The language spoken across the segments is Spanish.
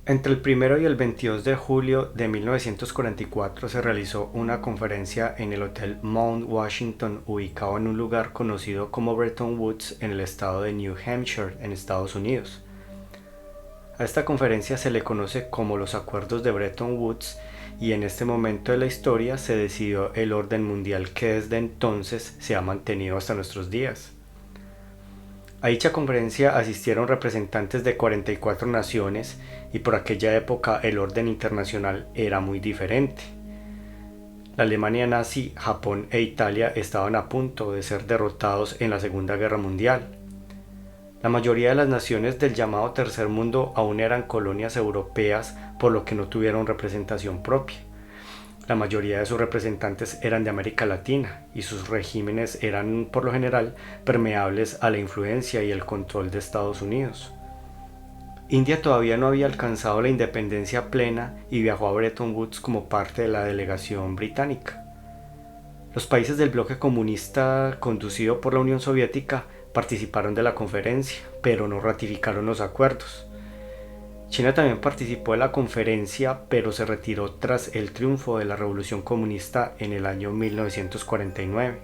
Entre el 1 y el 22 de julio de 1944 se realizó una conferencia en el Hotel Mount Washington, ubicado en un lugar conocido como Bretton Woods en el estado de New Hampshire, en Estados Unidos. A esta conferencia se le conoce como los Acuerdos de Bretton Woods, y en este momento de la historia se decidió el orden mundial que desde entonces se ha mantenido hasta nuestros días. A dicha conferencia asistieron representantes de 44 naciones, y por aquella época el orden internacional era muy diferente. La Alemania nazi, Japón e Italia estaban a punto de ser derrotados en la Segunda Guerra Mundial. La mayoría de las naciones del llamado Tercer Mundo aún eran colonias europeas, por lo que no tuvieron representación propia. La mayoría de sus representantes eran de América Latina, y sus regímenes eran, por lo general, permeables a la influencia y el control de Estados Unidos. India todavía no había alcanzado la independencia plena y viajó a Bretton Woods como parte de la delegación británica. Los países del bloque comunista conducido por la Unión Soviética participaron de la conferencia, pero no ratificaron los acuerdos. China también participó de la conferencia, pero se retiró tras el triunfo de la Revolución Comunista en el año 1949.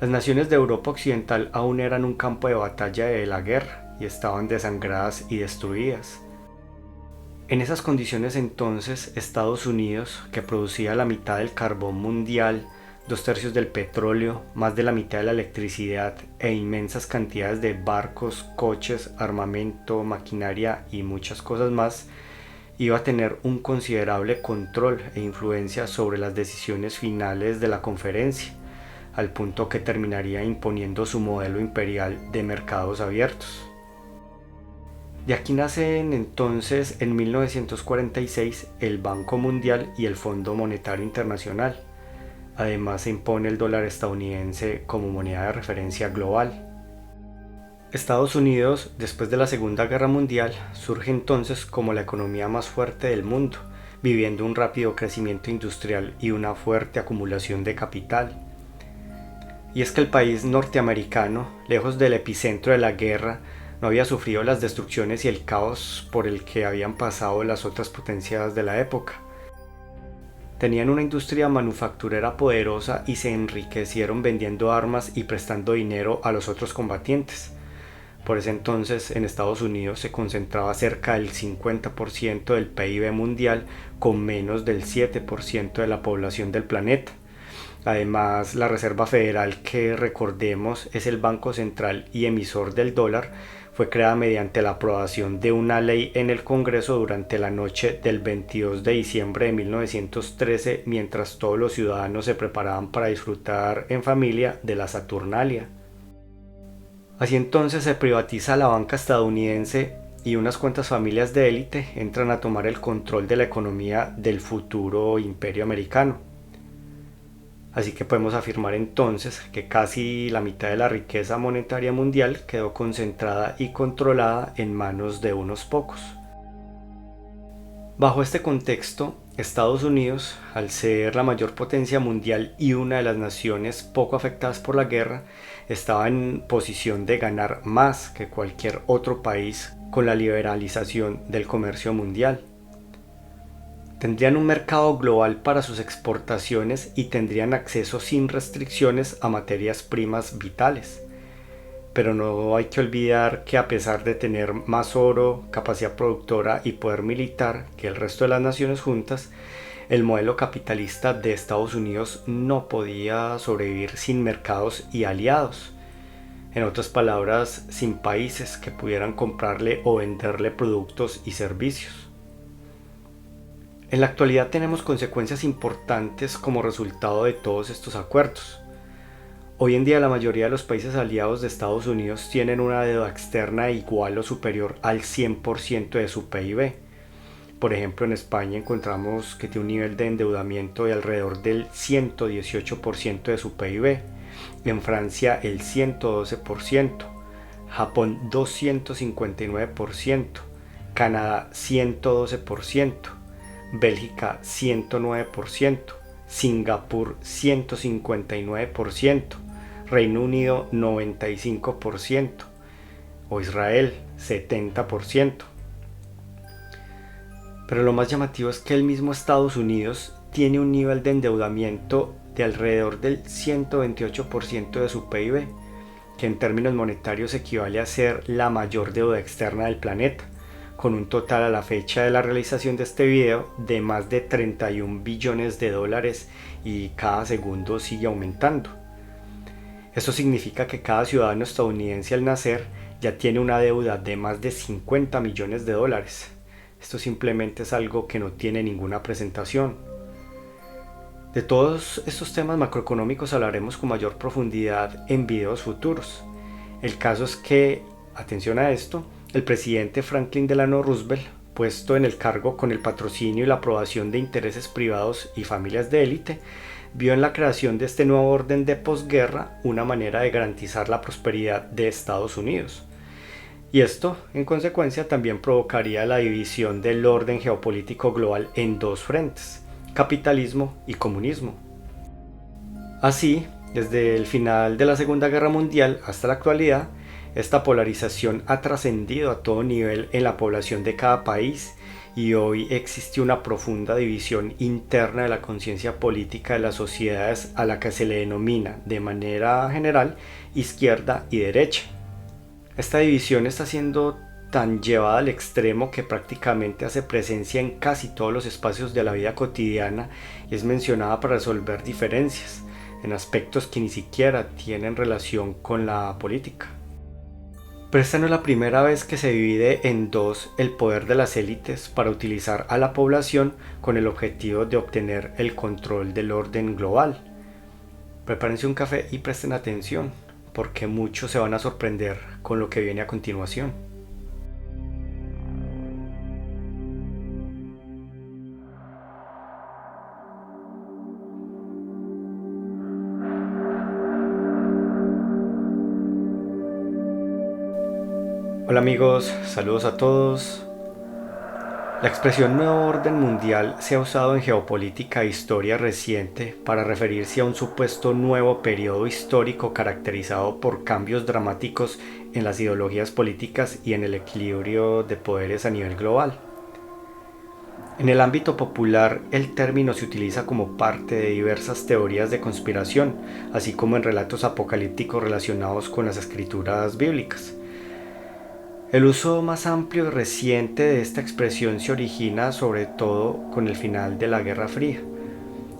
Las naciones de Europa Occidental aún eran un campo de batalla de la guerra y estaban desangradas y destruidas. En esas condiciones entonces, Estados Unidos, que producía la mitad del carbón mundial, 2/3 del petróleo, más de la mitad de la electricidad e inmensas cantidades de barcos, coches, armamento, maquinaria y muchas cosas más, iba a tener un considerable control e influencia sobre las decisiones finales de la conferencia, al punto que terminaría imponiendo su modelo imperial de mercados abiertos. De aquí nacen entonces en 1946 el Banco Mundial y el Fondo Monetario Internacional. Además se impone el dólar estadounidense como moneda de referencia global. Estados Unidos, después de la Segunda Guerra Mundial, surge entonces como la economía más fuerte del mundo, viviendo un rápido crecimiento industrial y una fuerte acumulación de capital. Y es que el país norteamericano, lejos del epicentro de la guerra, no había sufrido las destrucciones y el caos por el que habían pasado las otras potencias de la época. Tenían una industria manufacturera poderosa y se enriquecieron vendiendo armas y prestando dinero a los otros combatientes. Por ese entonces en Estados Unidos se concentraba cerca del 50% del PIB mundial, con menos del 7% de la población del planeta. Además, la Reserva Federal, que recordemos es el banco central y emisor del dólar, fue creada mediante la aprobación de una ley en el Congreso durante la noche del 22 de diciembre de 1913, mientras todos los ciudadanos se preparaban para disfrutar en familia de la Saturnalia. Así entonces se privatiza la banca estadounidense y unas cuantas familias de élite entran a tomar el control de la economía del futuro imperio americano. Así que podemos afirmar entonces que casi la mitad de la riqueza monetaria mundial quedó concentrada y controlada en manos de unos pocos. Bajo este contexto, Estados Unidos, al ser la mayor potencia mundial y una de las naciones poco afectadas por la guerra, estaba en posición de ganar más que cualquier otro país con la liberalización del comercio mundial. Tendrían un mercado global para sus exportaciones y tendrían acceso sin restricciones a materias primas vitales. Pero no hay que olvidar que a pesar de tener más oro, capacidad productora y poder militar que el resto de las naciones juntas, el modelo capitalista de Estados Unidos no podía sobrevivir sin mercados y aliados. En otras palabras, sin países que pudieran comprarle o venderle productos y servicios. En la actualidad tenemos consecuencias importantes como resultado de todos estos acuerdos. Hoy en día la mayoría de los países aliados de Estados Unidos tienen una deuda externa igual o superior al 100% de su PIB. Por ejemplo, en España encontramos que tiene un nivel de endeudamiento de alrededor del 118% de su PIB, en Francia el 112%, Japón 259%, Canadá 112%, Bélgica 109%, Singapur 159%, Reino Unido 95% o Israel 70%. Pero lo más llamativo es que el mismo Estados Unidos tiene un nivel de endeudamiento de alrededor del 128% de su PIB, que en términos monetarios equivale a ser la mayor deuda externa del planeta, con un total a la fecha de la realización de este video de más de 31 billones de dólares y cada segundo sigue aumentando. Esto significa que cada ciudadano estadounidense al nacer ya tiene una deuda de más de 50 millones de dólares. Esto simplemente es algo que no tiene ninguna presentación. De todos estos temas macroeconómicos hablaremos con mayor profundidad en videos futuros. El caso es que, atención a esto, el presidente Franklin Delano Roosevelt, puesto en el cargo con el patrocinio y la aprobación de intereses privados y familias de élite, vio en la creación de este nuevo orden de posguerra una manera de garantizar la prosperidad de Estados Unidos. Y esto, en consecuencia, también provocaría la división del orden geopolítico global en dos frentes: capitalismo y comunismo. Así, desde el final de la Segunda Guerra Mundial hasta la actualidad, esta polarización ha trascendido a todo nivel en la población de cada país y hoy existe una profunda división interna de la conciencia política de las sociedades a la que se le denomina, de manera general, izquierda y derecha. Esta división está siendo tan llevada al extremo que prácticamente hace presencia en casi todos los espacios de la vida cotidiana y es mencionada para resolver diferencias en aspectos que ni siquiera tienen relación con la política. Pero esta no es la primera vez que se divide en dos el poder de las élites para utilizar a la población con el objetivo de obtener el control del orden global. Prepárense un café y presten atención, porque muchos se van a sorprender con lo que viene a continuación. Hola amigos, saludos a todos. La expresión nuevo orden mundial se ha usado en geopolítica e historia reciente para referirse a un supuesto nuevo periodo histórico caracterizado por cambios dramáticos en las ideologías políticas y en el equilibrio de poderes a nivel global. En el ámbito popular, el término se utiliza como parte de diversas teorías de conspiración, así como en relatos apocalípticos relacionados con las escrituras bíblicas. El uso más amplio y reciente de esta expresión se origina sobre todo con el final de la Guerra Fría.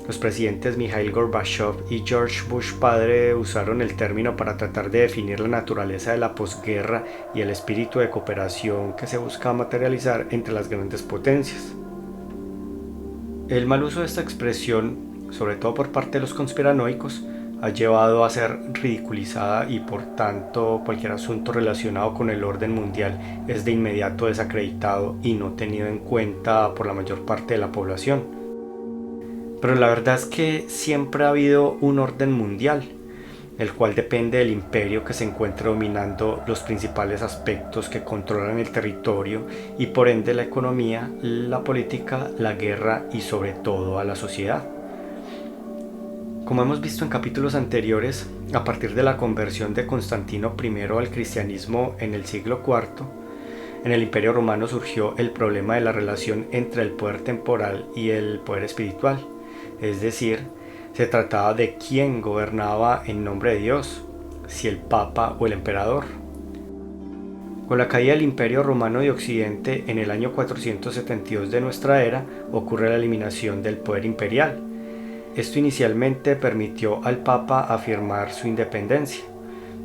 Los presidentes Mikhail Gorbachev y George Bush padre usaron el término para tratar de definir la naturaleza de la posguerra y el espíritu de cooperación que se busca materializar entre las grandes potencias. El mal uso de esta expresión, sobre todo por parte de los conspiranoicos, ha llevado a ser ridiculizada y por tanto cualquier asunto relacionado con el orden mundial es de inmediato desacreditado y no tenido en cuenta por la mayor parte de la población. Pero la verdad es que siempre ha habido un orden mundial, el cual depende del imperio que se encuentre dominando los principales aspectos que controlan el territorio y por ende la economía, la política, la guerra y sobre todo a la sociedad. Como hemos visto en capítulos anteriores, a partir de la conversión de Constantino I al cristianismo en el siglo IV, en el Imperio Romano surgió el problema de la relación entre el poder temporal y el poder espiritual, es decir, se trataba de quién gobernaba en nombre de Dios, si el Papa o el Emperador. Con la caída del Imperio Romano de Occidente en el año 472 de nuestra era, ocurre la eliminación del poder imperial. Esto inicialmente permitió al Papa afirmar su independencia,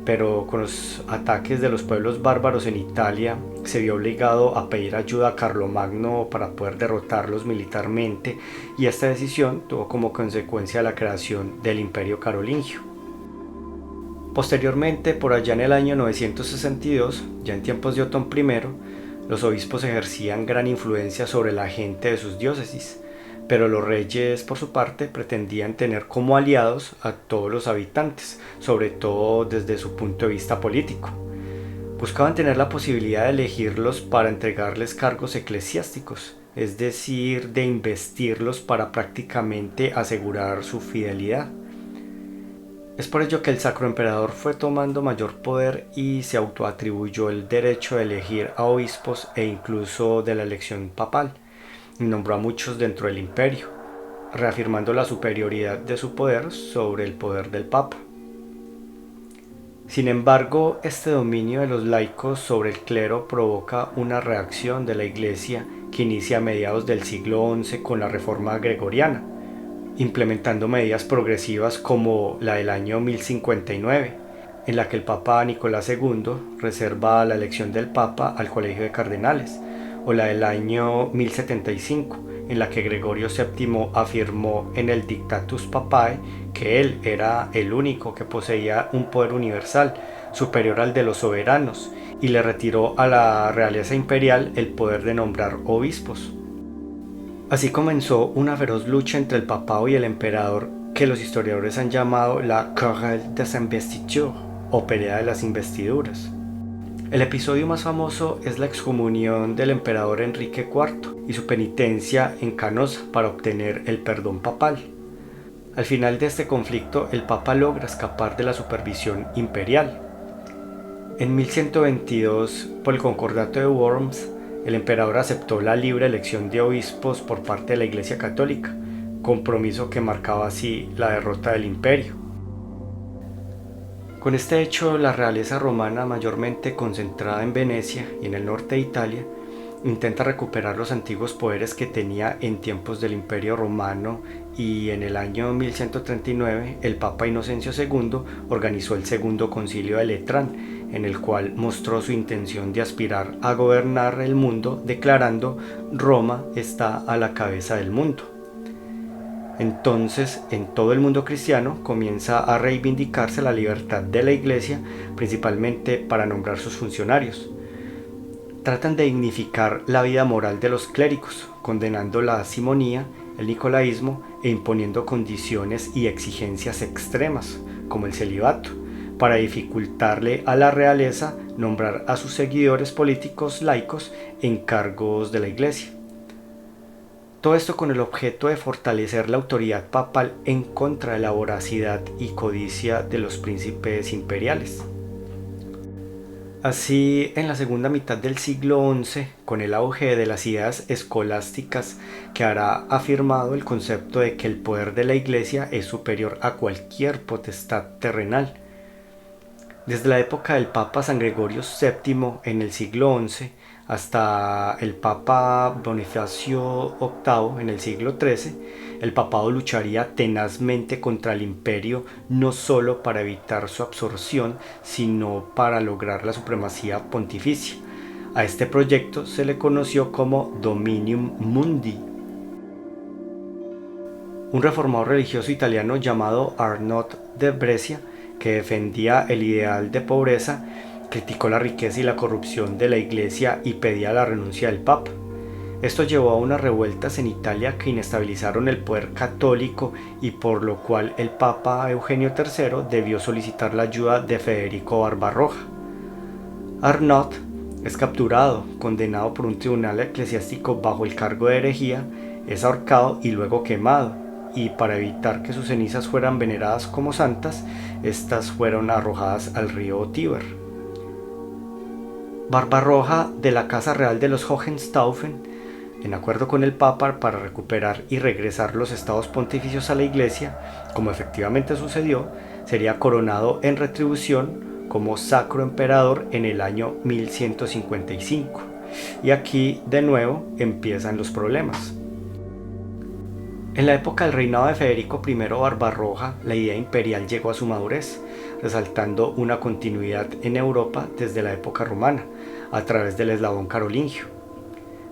pero con los ataques de los pueblos bárbaros en Italia se vio obligado a pedir ayuda a Carlomagno para poder derrotarlos militarmente y esta decisión tuvo como consecuencia la creación del Imperio Carolingio. Posteriormente, por allá en el año 962, ya en tiempos de Otón I, los obispos ejercían gran influencia sobre la gente de sus diócesis, pero los reyes, por su parte, pretendían tener como aliados a todos los habitantes, sobre todo desde su punto de vista político. Buscaban tener la posibilidad de elegirlos para entregarles cargos eclesiásticos, es decir, de investirlos para prácticamente asegurar su fidelidad. Es por ello que el Sacro Emperador fue tomando mayor poder y se autoatribuyó el derecho de elegir a obispos e incluso de la elección papal. y nombró a muchos dentro del imperio, reafirmando la superioridad de su poder sobre el poder del Papa. Sin embargo, este dominio de los laicos sobre el clero provoca una reacción de la Iglesia que inicia a mediados del siglo XI con la Reforma Gregoriana, implementando medidas progresivas como la del año 1059, en la que el Papa Nicolás II reserva la elección del Papa al Colegio de Cardenales, o la del año 1075, en la que Gregorio VII afirmó en el Dictatus Papae que él era el único que poseía un poder universal superior al de los soberanos y le retiró a la realeza imperial el poder de nombrar obispos. Así comenzó una feroz lucha entre el papado y el emperador que los historiadores han llamado la Querelle des Investitures o pelea de las investiduras. El episodio más famoso es la excomunión del emperador Enrique IV y su penitencia en Canosa para obtener el perdón papal. Al final de este conflicto, el papa logra escapar de la supervisión imperial. En 1122, por el Concordato de Worms, el emperador aceptó la libre elección de obispos por parte de la Iglesia Católica, compromiso que marcaba así la derrota del imperio. Con este hecho, la realeza romana, mayormente concentrada en Venecia y en el norte de Italia, intenta recuperar los antiguos poderes que tenía en tiempos del Imperio Romano, y en el año 1139 el Papa Inocencio II organizó el Segundo Concilio de Letrán, en el cual mostró su intención de aspirar a gobernar el mundo, declarando: Roma está a la cabeza del mundo. Entonces, en todo el mundo cristiano comienza a reivindicarse la libertad de la Iglesia, principalmente para nombrar sus funcionarios. Tratan de dignificar la vida moral de los clérigos, condenando la simonía, el nicolaísmo e imponiendo condiciones y exigencias extremas, como el celibato, para dificultarle a la realeza nombrar a sus seguidores políticos laicos en cargos de la Iglesia. Todo esto con el objeto de fortalecer la autoridad papal en contra de la voracidad y codicia de los príncipes imperiales. Así, en la segunda mitad del siglo XI, con el auge de las ideas escolásticas, quedará afirmado el concepto de que el poder de la Iglesia es superior a cualquier potestad terrenal. Desde la época del Papa San Gregorio VII en el siglo XI hasta el Papa Bonifacio VIII en el siglo XIII, el papado lucharía tenazmente contra el imperio, no solo para evitar su absorción, sino para lograr la supremacía pontificia. A este proyecto se le conoció como Dominium Mundi. Un reformador religioso italiano llamado Arnaud de Brescia, que defendía el ideal de pobreza, criticó la riqueza y la corrupción de la Iglesia y pedía la renuncia del Papa. Esto llevó a unas revueltas en Italia que inestabilizaron el poder católico y por lo cual el Papa Eugenio III debió solicitar la ayuda de Federico Barbarroja. Arnaud es capturado, condenado por un tribunal eclesiástico bajo el cargo de herejía, es ahorcado y luego quemado, y para evitar que sus cenizas fueran veneradas como santas, estas fueron arrojadas al río Tíber. Barbarroja, de la Casa Real de los Hohenstaufen, en acuerdo con el Papa para recuperar y regresar los estados pontificios a la Iglesia, como efectivamente sucedió, sería coronado en retribución como sacro emperador en el año 1155. Y aquí de nuevo empiezan los problemas. En la época del reinado de Federico I Barbarroja, la idea imperial llegó a su madurez, resaltando una continuidad en Europa desde la época romana, a través del eslabón carolingio.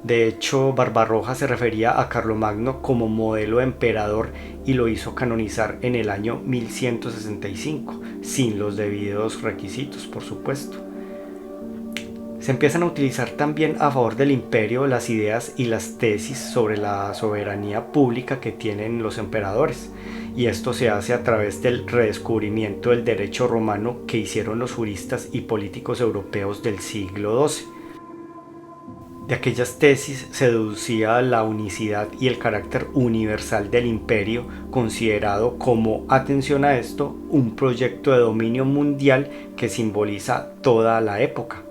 De hecho, Barbarroja se refería a Carlomagno como modelo de emperador y lo hizo canonizar en el año 1165, sin los debidos requisitos, por supuesto. Se empiezan a utilizar también a favor del imperio las ideas y las tesis sobre la soberanía pública que tienen los emperadores, y esto se hace a través del redescubrimiento del derecho romano que hicieron los juristas y políticos europeos del siglo XII. De aquellas tesis se deducía la unicidad y el carácter universal del imperio, considerado como, atención a esto, un proyecto de dominio mundial que simboliza toda la época.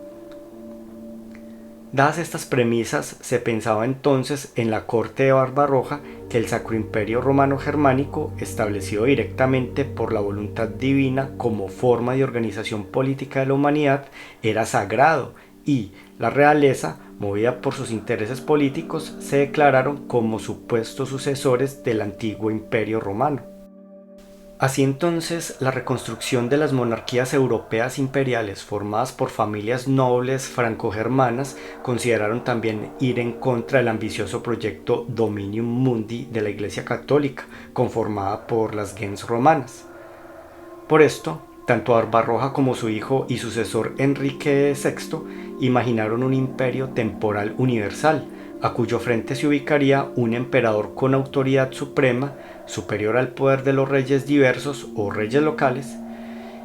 Dadas estas premisas, se pensaba entonces en la corte de Barbarroja que el Sacro Imperio Romano Germánico, establecido directamente por la voluntad divina como forma de organización política de la humanidad, era sagrado y la realeza, movida por sus intereses políticos, se declararon como supuestos sucesores del antiguo Imperio Romano. Así entonces, la reconstrucción de las monarquías europeas imperiales formadas por familias nobles franco-germanas consideraron también ir en contra del ambicioso proyecto Dominium Mundi de la Iglesia Católica, conformada por las gens romanas. Por esto, tanto Barbarroja como su hijo y sucesor Enrique VI imaginaron un imperio temporal universal, a cuyo frente se ubicaría un emperador con autoridad suprema, superior al poder de los reyes diversos o reyes locales,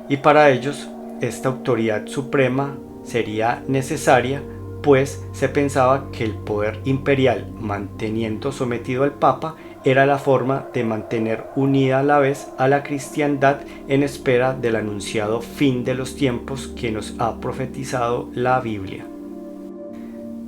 y para ellos esta autoridad suprema sería necesaria, pues se pensaba que el poder imperial, manteniendo sometido al Papa, era la forma de mantener unida a la vez a la cristiandad en espera del anunciado fin de los tiempos que nos ha profetizado la Biblia.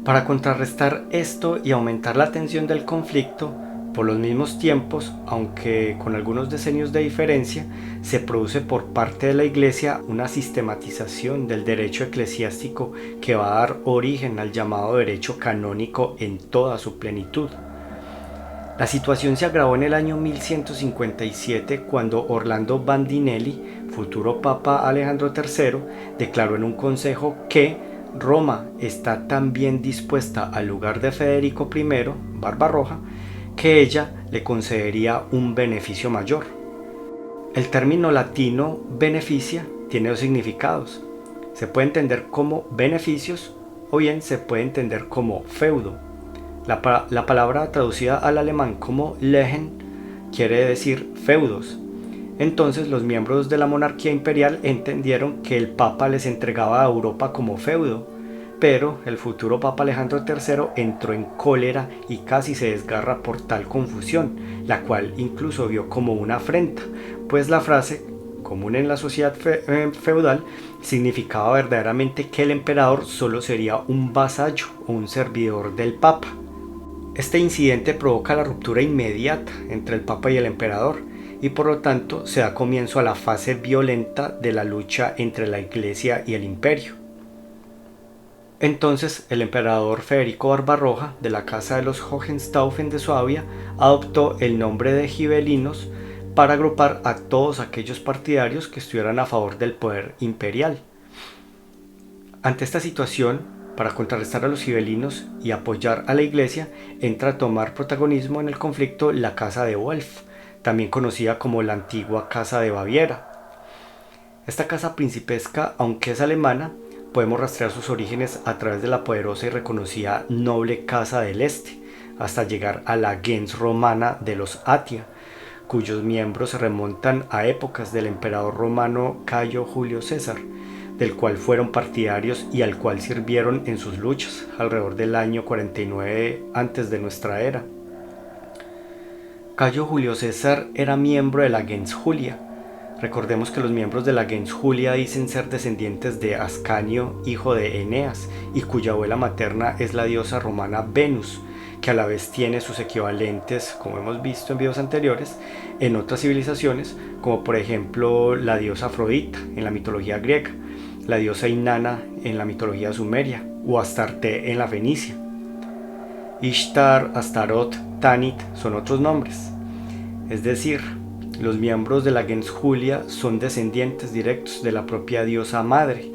Para contrarrestar esto y aumentar la tensión del conflicto, por los mismos tiempos, aunque con algunos decenios de diferencia, se produce por parte de la Iglesia una sistematización del derecho eclesiástico que va a dar origen al llamado derecho canónico en toda su plenitud. La situación se agravó en el año 1157 cuando Orlando Bandinelli, futuro Papa Alejandro III, declaró en un consejo que Roma está tan bien dispuesta al lugar de Federico I, Barbarroja, que ella le concedería un beneficio mayor. El término latino beneficia tiene dos significados. Se puede entender como beneficios o bien se puede entender como feudo. La palabra traducida al alemán como Lehen quiere decir feudos. Entonces los miembros de la monarquía imperial entendieron que el Papa les entregaba a Europa como feudo, pero el futuro Papa Alejandro III entró en cólera y casi se desgarra por tal confusión, la cual incluso vio como una afrenta, pues la frase, común en la sociedad feudal, significaba verdaderamente que el emperador solo sería un vasallo o un servidor del Papa. Este incidente provoca la ruptura inmediata entre el Papa y el emperador, y por lo tanto se da comienzo a la fase violenta de la lucha entre la Iglesia y el Imperio. Entonces el emperador Federico Barbarroja, de la casa de los Hohenstaufen de Suabia, adoptó el nombre de Gibelinos para agrupar a todos aquellos partidarios que estuvieran a favor del poder imperial. Ante esta situación, para contrarrestar a los gibelinos y apoyar a la Iglesia, entra a tomar protagonismo en el conflicto la Casa de Wolf, también conocida como la antigua Casa de Baviera. Esta casa principesca, aunque es alemana, podemos rastrear sus orígenes a través de la poderosa y reconocida noble Casa del Este, hasta llegar a la gens romana de los Atia, cuyos miembros se remontan a épocas del emperador romano Cayo Julio César, del cual fueron partidarios y al cual sirvieron en sus luchas alrededor del año 49 antes de nuestra era. Cayo Julio César era miembro de la gens Julia. Recordemos que los miembros de la gens Julia dicen ser descendientes de Ascanio, hijo de Eneas, y cuya abuela materna es la diosa romana Venus, que a la vez tiene sus equivalentes, como hemos visto en videos anteriores, en otras civilizaciones, como por ejemplo la diosa Afrodita en la mitología griega, la diosa Inanna en la mitología sumeria, o Astarte en la fenicia. Ishtar, Astarot, Tanit son otros nombres. Es decir, los miembros de la gens Julia son descendientes directos de la propia diosa madre.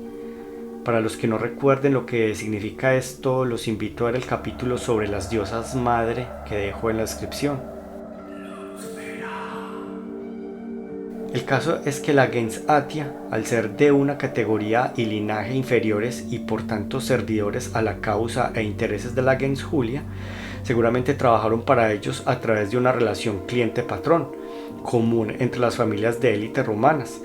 Para los que no recuerden lo que significa esto, los invito a ver el capítulo sobre las diosas madre que dejo en la descripción. El caso es que la gens Atia, al ser de una categoría y linaje inferiores y por tanto servidores a la causa e intereses de la gens Julia, seguramente trabajaron para ellos a través de una relación cliente-patrón, común entre las familias de élite romanas.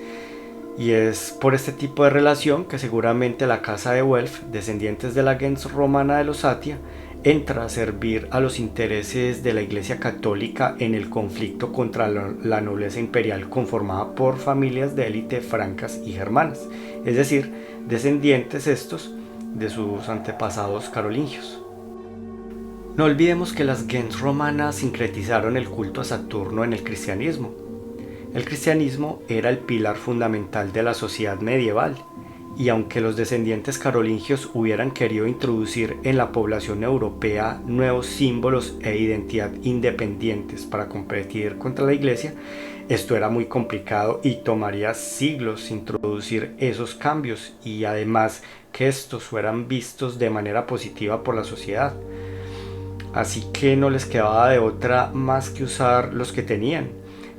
Y es por este tipo de relación que seguramente la casa de Welf, descendientes de la gens romana de los Atia, entra a servir a los intereses de la Iglesia Católica en el conflicto contra la nobleza imperial conformada por familias de élite francas y germanas, es decir, descendientes estos de sus antepasados carolingios. No olvidemos que las gens romanas sincretizaron el culto a Saturno en el cristianismo. El cristianismo era el pilar fundamental de la sociedad medieval, y aunque los descendientes carolingios hubieran querido introducir en la población europea nuevos símbolos e identidad independientes para competir contra la Iglesia, esto era muy complicado y tomaría siglos introducir esos cambios, y además que estos fueran vistos de manera positiva por la sociedad. Así que no les quedaba de otra más que usar los que tenían,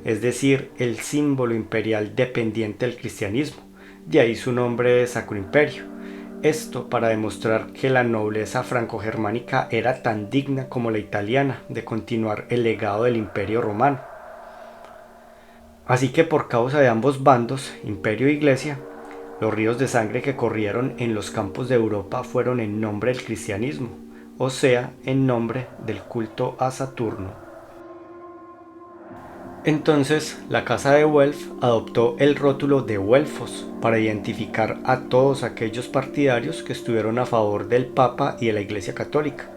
es decir, el símbolo imperial dependiente del cristianismo. De ahí su nombre Sacro Imperio. Esto para demostrar que la nobleza franco-germánica era tan digna como la italiana de continuar el legado del Imperio romano. Así que por causa de ambos bandos, Imperio e Iglesia, los ríos de sangre que corrieron en los campos de Europa fueron en nombre del cristianismo, o sea, en nombre del culto a Saturno. Entonces, la casa de Welf adoptó el rótulo de Welfos para identificar a todos aquellos partidarios que estuvieron a favor del Papa y de la Iglesia Católica.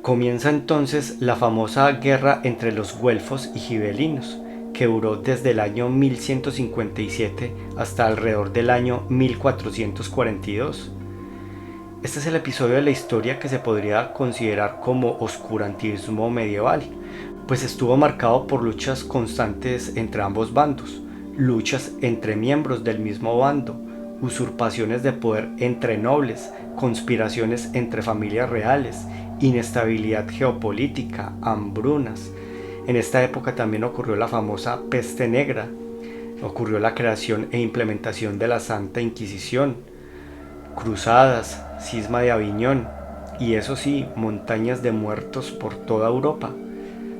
Comienza entonces la famosa guerra entre los güelfos y gibelinos, que duró desde el año 1157 hasta alrededor del año 1442. Este es el episodio de la historia que se podría considerar como oscurantismo medieval, pues estuvo marcado por luchas constantes entre ambos bandos, luchas entre miembros del mismo bando, usurpaciones de poder entre nobles, conspiraciones entre familias reales, inestabilidad geopolítica, hambrunas. En esta época también ocurrió la famosa peste negra, ocurrió la creación e implementación de la Santa Inquisición, cruzadas, cisma de Aviñón y eso sí, montañas de muertos por toda Europa.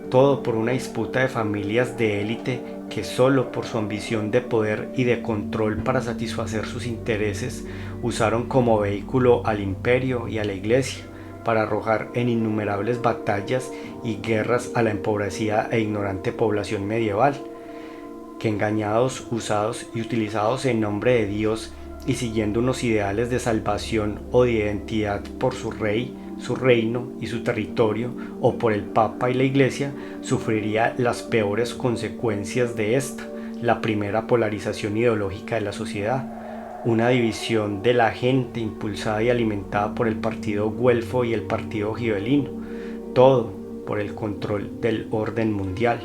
Todo por una disputa de familias de élite que solo por su ambición de poder y de control para satisfacer sus intereses usaron como vehículo al imperio y a la iglesia para arrojar en innumerables batallas y guerras a la empobrecida e ignorante población medieval, que engañados, usados y utilizados en nombre de Dios y siguiendo unos ideales de salvación o de identidad por su rey, su reino y su territorio, o por el Papa y la Iglesia, sufriría las peores consecuencias de esta, la primera polarización ideológica de la sociedad, una división de la gente impulsada y alimentada por el partido güelfo y el partido gibelino, todo por el control del orden mundial.